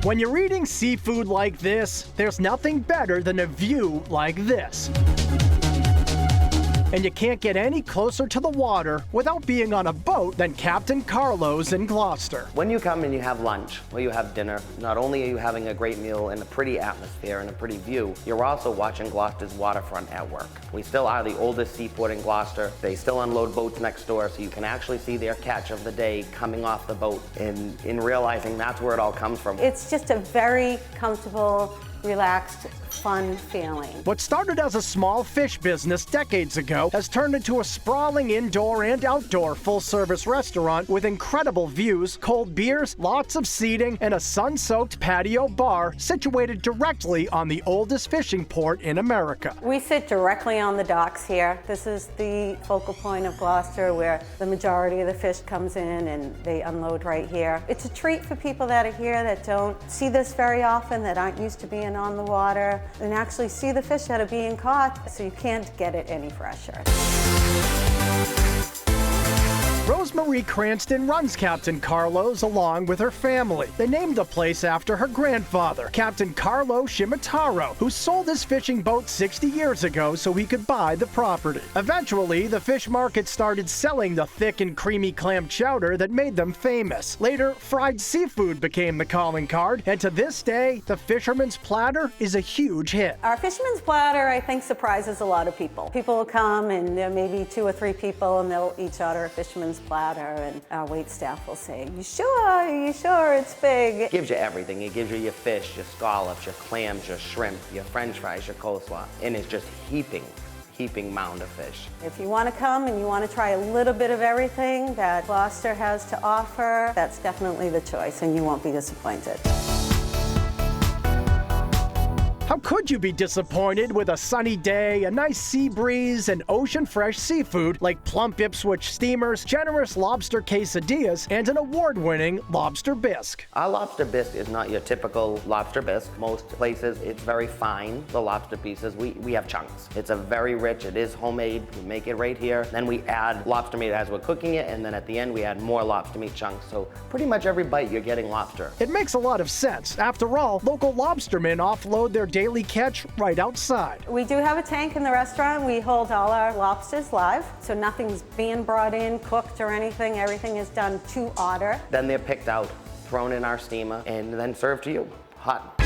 When you're eating seafood like this, there's nothing better than a view like this. And you can't get any closer to the water without being on a boat than Captain Carlo's in Gloucester. When you come and you have lunch or you have dinner, not only are you having a great meal in a pretty atmosphere and a pretty view, you're also watching Gloucester's waterfront at work. We still are the oldest seaport in Gloucester. They still unload boats next door, so you can actually see their catch of the day coming off the boat, and in realizing that's where it all comes from. It's just a very comfortable, relaxed, fun feeling. What started as a small fish business decades ago has turned into a sprawling indoor and outdoor full-service restaurant with incredible views, cold beers, lots of seating, and a sun-soaked patio bar situated directly on the oldest fishing port in America. We sit directly on the docks here. This is the focal point of Gloucester where the majority of the fish comes in and they unload right here. It's a treat for people that are here that don't see this very often, that aren't used to being on the water, and actually see the fish that are being caught, so you can't get it any fresher. Rosemary Cranston runs Captain Carlo's along with her family. They named the place after her grandfather, Captain Carlo Shimataro, who sold his fishing boat 60 years ago so he could buy the property. Eventually, the fish market started selling the thick and creamy clam chowder that made them famous. Later, fried seafood became the calling card, and to this day, the Fisherman's Platter is a huge hit. Our Fisherman's Platter, I think, surprises a lot of people. People will come, and there may be 2 or 3 people, and they'll each order a Fisherman's Platter, and our wait staff will say, "You sure? Are you sure it's big?" It gives you everything. It gives you your fish, your scallops, your clams, your shrimp, your french fries, your coleslaw, and it's just heaping mound of fish. If you want to come and you want to try a little bit of everything that Gloucester has to offer, that's definitely the choice, and you won't be disappointed. How could you be disappointed with a sunny day, a nice sea breeze, and ocean-fresh seafood like plump Ipswich steamers, generous lobster quesadillas, and an award-winning lobster bisque? Our lobster bisque is not your typical lobster bisque. Most places, it's very fine, the lobster pieces. We have chunks. It's a very rich, it is homemade. We make it right here. Then we add lobster meat as we're cooking it, and then at the end we add more lobster meat chunks. So pretty much every bite you're getting lobster. It makes a lot of sense. After all, local lobstermen offload their daily catch right outside. We do have a tank in the restaurant. We hold all our lobsters live, so nothing's being brought in, cooked or anything. Everything is done to order. Then they're picked out, thrown in our steamer, and then served to you, hot.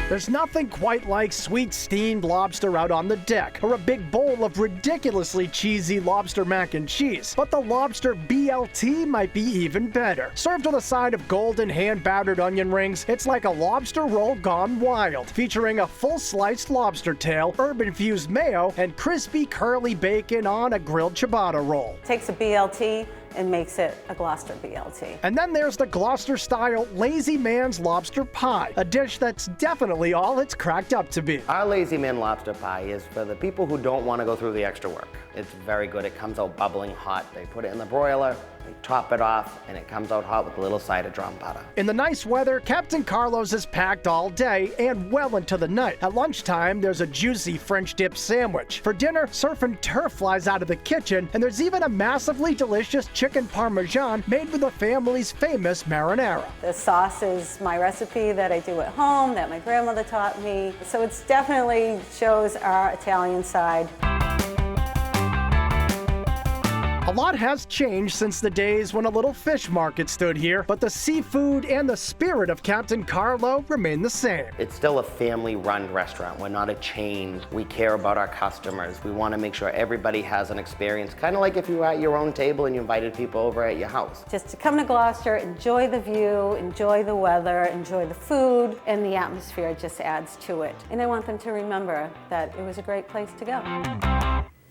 There's nothing quite like sweet steamed lobster out on the deck, or a big bowl of ridiculously cheesy lobster mac and cheese. But the lobster BLT might be even better. Served with a side of golden hand-battered onion rings, it's like a lobster roll gone wild, featuring a full sliced lobster tail, herb-infused mayo, and crispy curly bacon on a grilled ciabatta roll. Takes a BLT and makes it a Gloucester BLT. And then there's the Gloucester-style Lazy Man's Lobster Pie, a dish that's definitely all it's cracked up to be. Our Lazy Man lobster pie is for the people who don't want to go through the extra work. It's very good. It comes out bubbling hot. They put it in the broiler, they top it off, and it comes out hot with a little side of drawn butter. In the nice weather, Captain Carlo's is packed all day and well into the night. At lunchtime, there's a juicy French dip sandwich. For dinner, surf and turf flies out of the kitchen, and there's even a massively delicious chicken parmesan made with the family's famous marinara. The sauce is my recipe that I do at home, that my grandmother taught me. So it's definitely shows our Italian side. A lot has changed since the days when a little fish market stood here, but the seafood and the spirit of Captain Carlo remain the same. It's still a family-run restaurant. We're not a chain. We care about our customers. We want to make sure everybody has an experience, kind of like if you were at your own table and you invited people over at your house. Just to come to Gloucester, enjoy the view, enjoy the weather, enjoy the food, and the atmosphere just adds to it. And I want them to remember that it was a great place to go.